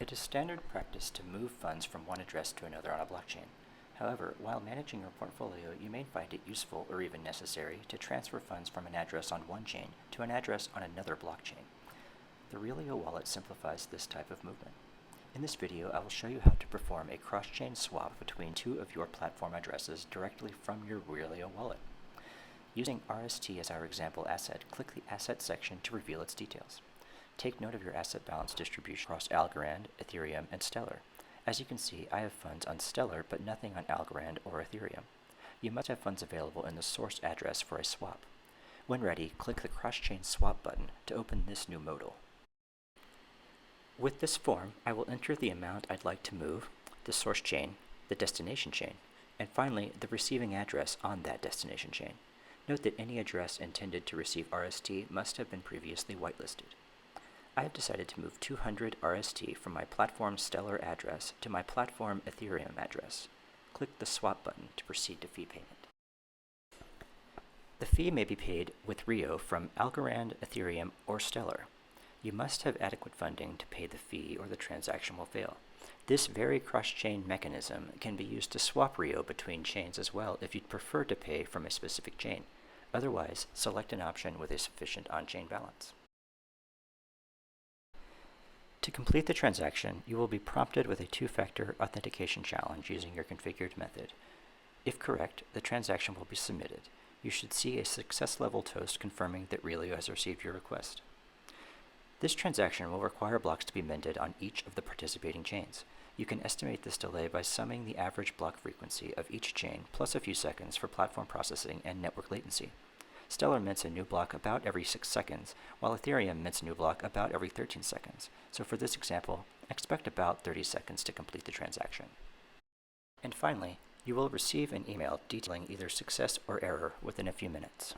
It is standard practice to move funds from one address to another on a blockchain. However, while managing your portfolio, you may find it useful or even necessary to transfer funds from an address on one chain to an address on another blockchain. The Realio wallet simplifies this type of movement. In this video, I will show you how to perform a cross-chain swap between two of your platform addresses directly from your Realio wallet. Using RST as our example asset, click the Asset section to reveal its details. Take note of your asset balance distribution across Algorand, Ethereum, and Stellar. As you can see, I have funds on Stellar but nothing on Algorand or Ethereum. You must have funds available in the source address for a swap. When ready, click the Cross-Chain Swap button to open this new modal. With this form, I will enter the amount I'd like to move, the source chain, the destination chain, and finally the receiving address on that destination chain. Note that any address intended to receive RST must have been previously whitelisted. I have decided to move 200 RST from my platform Stellar address to my platform Ethereum address. Click the Swap button to proceed to fee payment. The fee may be paid with Rio from Algorand, Ethereum, or Stellar. You must have adequate funding to pay the fee or the transaction will fail. This very cross-chain mechanism can be used to swap Rio between chains as well if you'd prefer to pay from a specific chain. Otherwise, select an option with a sufficient on-chain balance. To complete the transaction, you will be prompted with a two-factor authentication challenge using your configured method. If correct, the transaction will be submitted. You should see a success level toast confirming that Realio has received your request. This transaction will require blocks to be minted on each of the participating chains. You can estimate this delay by summing the average block frequency of each chain plus a few seconds for platform processing and network latency. Stellar mints a new block about every 6 seconds, while Ethereum mints a new block about every 13 seconds. So for this example, expect about 30 seconds to complete the transaction. And finally, you will receive an email detailing either success or error within a few minutes.